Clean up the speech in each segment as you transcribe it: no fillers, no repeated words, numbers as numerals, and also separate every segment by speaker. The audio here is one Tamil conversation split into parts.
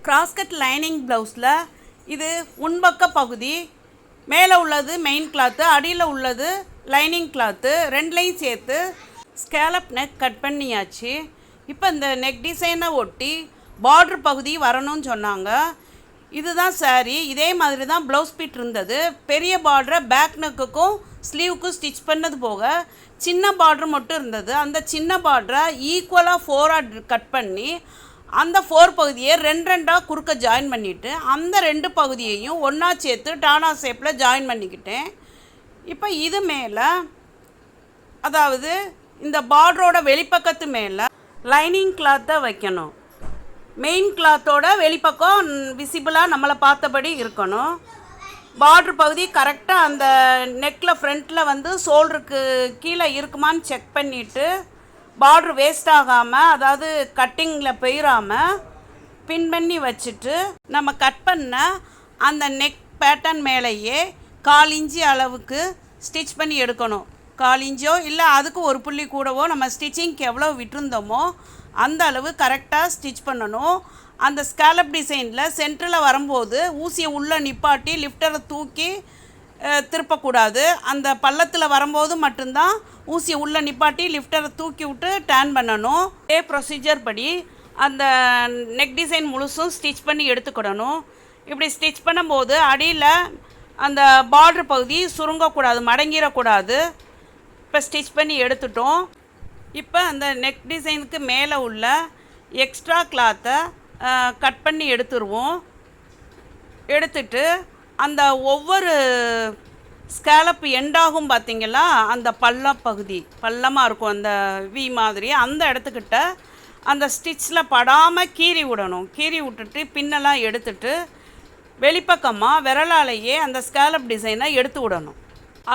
Speaker 1: கிராஸ்கட் லைனிங் ப்ளவுஸில் இது முன்பக்க பகுதி, மேலே உள்ளது மெயின் கிளாத்து, அடியில் உள்ளது லைனிங் கிளாத்து, ரெண்டுலையும் சேர்த்து ஸ்கேலப் நெக் கட் பண்ணியாச்சு. இப்போ இந்த நெக் டிசைனை ஒட்டி பார்ட்ரு பகுதி வரணும்னு சொன்னாங்க. இதுதான் சாரீ. இதே மாதிரி தான் ப்ளவுஸ் பீட் இருந்தது. பெரிய பார்டரை பேக் நெக்குக்கும் ஸ்லீவுக்கும் ஸ்டிச் பண்ணது போக சின்ன பார்ட்ரு மட்டும் இருந்தது. அந்த சின்ன பார்டரை ஈக்குவலாக 4ஆக கட் பண்ணி அந்த 4 பகுதியை ரெண்டாக குறுக்க ஜாயின் பண்ணிவிட்டு அந்த 2 பகுதியையும் ஒன்றா சேர்த்து டானா ஷேப்பில் ஜாயின் பண்ணிக்கிட்டேன். இப்போ இது மேலே, அதாவது இந்த பார்டரோட வெளிப்பக்கத்து மேலே லைனிங் கிளாத்தை வைக்கணும். மெயின் கிளாத்தோட வெளிப்பக்கம் விசிபிளாக நம்மளை பார்த்தபடி இருக்கணும். பார்ட்ரு பகுதி கரெக்டாக அந்த நெக்கில் ஃப்ரண்ட்டில் வந்து ஷோல்டருக்கு கீழே இருக்குமான்னு செக் பண்ணிவிட்டு பார்ட்ரு வேஸ்ட் ஆகாமல், அதாவது கட்டிங்கில் போயிடாமல் பின் பண்ணி வச்சுட்டு நம்ம கட் பண்ண அந்த நெக் பேட்டர்ன் மேலேயே 1/4 இன்ச்சு அளவுக்கு ஸ்டிச் பண்ணி எடுக்கணும். 1/4 இன்ச்சோ இல்லை அதுக்கு ஒரு புள்ளி கூடவோ நம்ம ஸ்டிச்சிங்க்கு எவ்வளோ விட்டுருந்தோமோ அந்த அளவு கரெக்டாக ஸ்டிச் பண்ணணும். அந்த ஸ்கேலப் டிசைனில் சென்டரில் வரும்போது ஊசியை உள்ளே நிப்பாட்டி லிஃப்டரை தூக்கி திருப்பக்கூடாது. அந்த பள்ளத்தில் வரும்போது மட்டும்தான் ஊசியை உள்ளே நிப்பாட்டி லிஃப்டரை தூக்கி விட்டு டேர்ன் பண்ணணும். இதே ப்ரொசீஜர் படி அந்த நெக் டிசைன் முழுசும் ஸ்டிச் பண்ணி எடுத்துக்கிடணும். இப்படி ஸ்டிச் பண்ணும்போது அடியில் அந்த பார்ட்ரு பகுதி சுருங்கக்கூடாது, மடங்கிடக்கூடாது. இப்போ ஸ்டிச் பண்ணி எடுத்துட்டோம். இப்போ அந்த நெக் டிசைனுக்கு மேலே உள்ள எக்ஸ்ட்ரா கிளாத்தை கட் பண்ணி எடுத்துருவோம். எடுத்துட்டு அந்த ஒவ்வொரு ஸ்கேலப் எண்டாகும் பார்த்திங்களா, அந்த பள்ளப்பகுதி பள்ளமாக இருக்கும் அந்த வி மாதிரி, அந்த இடத்துக்கிட்ட அந்த ஸ்டிச்சில் படாமல் கீறி விடணும். கீறி விட்டுட்டு பின்னெல்லாம் எடுத்துட்டு வெளிப்பக்கமாக விரலாலேயே அந்த ஸ்கேலப் டிசைனை எடுத்து விடணும்.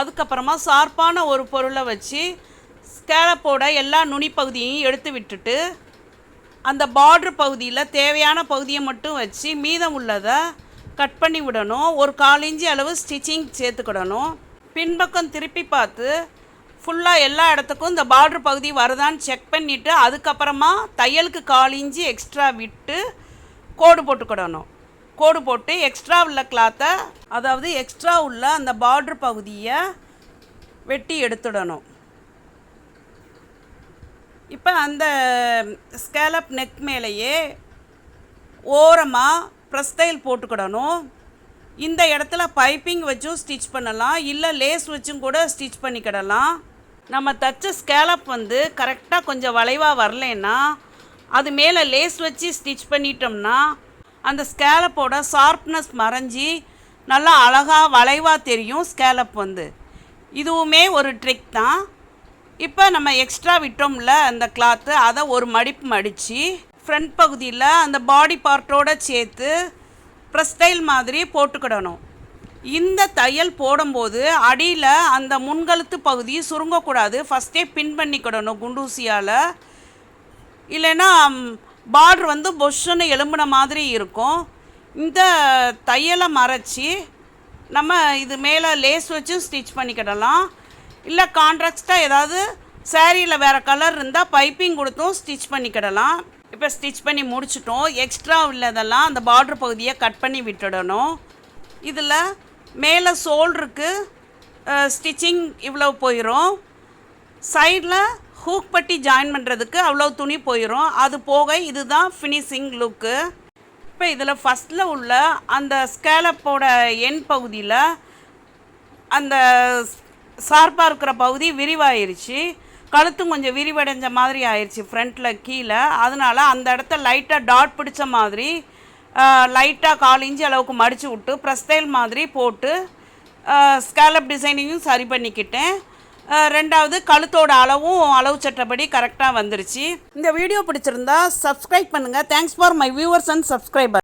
Speaker 1: அதுக்கப்புறமா ஷார்ப்பான ஒரு பொருளை வச்சு ஸ்கேலப்போட எல்லா நுனி பகுதியையும் எடுத்து விட்டுட்டு அந்த பார்ட்ரு பகுதியில் தேவையான பகுதியை மட்டும் வச்சு மீதம் உள்ளதை கட் பண்ணி விடணும். ஒரு 1/4 இன்ச்சு அளவு ஸ்டிச்சிங் சேர்த்துக்கிடணும். பின்பக்கம் திருப்பி பார்த்து ஃபுல்லாக எல்லா இடத்துக்கும் இந்த பார்ட்ரு பகுதி வருதான்னு செக் பண்ணிவிட்டு அதுக்கப்புறமா தையலுக்கு 1/4 இன்ச்சு எக்ஸ்ட்ரா விட்டு கோடு போட்டுக்கிடணும். கோடு போட்டு எக்ஸ்ட்ரா உள்ள கிளாத்தை, அதாவது எக்ஸ்ட்ரா உள்ள அந்த பார்ட்ரு பகுதியை வெட்டி எடுத்துடணும். இப்போ அந்த ஸ்கேலப் நெக் மேலேயே ஓரமாக ப்ரெஸ் தையல் போட்டுக்கிடணும். இந்த இடத்துல பைப்பிங் வச்சும் ஸ்டிச் பண்ணலாம், இல்லை லேஸ் வச்சும் கூட ஸ்டிச் பண்ணிக்கிடலாம். நம்ம தச்ச ஸ்கேலப் வந்து கரெக்டாக கொஞ்சம் வளைவாக வரலைன்னா அது மேலே லேஸ் வச்சு ஸ்டிச் பண்ணிட்டோம்னா அந்த ஸ்கேலப்போட ஷார்ப்னஸ் மறைஞ்சி நல்லா அழகாக வளைவாக தெரியும் ஸ்கேலப் வந்து. இதுவுமே ஒரு ட்ரிக் தான். இப்போ நம்ம எக்ஸ்ட்ரா விட்டோம்ல அந்த கிளாத்து, அதை ஒரு மடிப்பு மடித்து ஃப்ரண்ட் பகுதியில் அந்த பாடி பார்ட்டோடு சேர்த்து ப்ரெஸ் தையல் மாதிரி போட்டுக்கிடணும். இந்த தையல் போடும்போது அடியில் அந்த முன்கழுத்து பகுதி சுருங்கக்கூடாது. ஃபஸ்ட்டே பின் பண்ணிக்கிடணும் குண்டூசியால். இல்லைன்னா பார்ட்ரு வந்து பொஷன்னு எலும்பின மாதிரி இருக்கும். இந்த தையலை மறைச்சி நம்ம இது மேலே லேஸ் வச்சும் ஸ்டிச் பண்ணிக்கிடலாம். இல்லை கான்ட்ராஸ்ட்டாக ஏதாவது சாரியில் வேறு கலர் இருந்தால் பைப்பிங் கொடுத்தும் ஸ்டிச் பண்ணிக்கிடலாம். இப்போ ஸ்டிச் பண்ணி முடிச்சிட்டோம். எக்ஸ்ட்ரா உள்ளதெல்லாம் அந்த பார்ட்ரு பகுதியை கட் பண்ணி விட்டுடணும். இதில் மேலே ஷோல்டருக்கு ஸ்டிச்சிங் இவ்வளோ போயிடும். சைடில் ஹூக் பட்டி ஜாயின் பண்ணுறதுக்கு அவ்வளோ துணி போயிடும். அது போக இதுதான் ஃபினிஷிங் லுக்கு. இப்போ இதில் ஃபஸ்ட்டில் உள்ள அந்த ஸ்கேலப்போட எண் பகுதியில் அந்த ஷார்ப்பாக இருக்கிற பகுதி விரிவாயிருச்சு. கழுத்தும் கொஞ்சம் விரிவடைஞ்ச மாதிரி ஆயிடுச்சு ஃப்ரண்ட்டில் கீழே. அதனால் அந்த இடத்த லைட்டாக டாட் பிடிச்ச மாதிரி லைட்டாக 1/4 இன்ச்சு அளவுக்கு மடித்து விட்டு ப்ரெஸ் தையல் மாதிரி போட்டு ஸ்கேலப் டிசைனிங்கும் சரி பண்ணிக்கிட்டேன். ரெண்டாவது கழுத்தோட அளவு சட்டப்படி கரெக்டாக வந்துருச்சு. இந்த வீடியோ பிடிச்சிருந்தா சப்ஸ்கிரைப் பண்ணுங்கள். Thanks for my viewers and subscriber.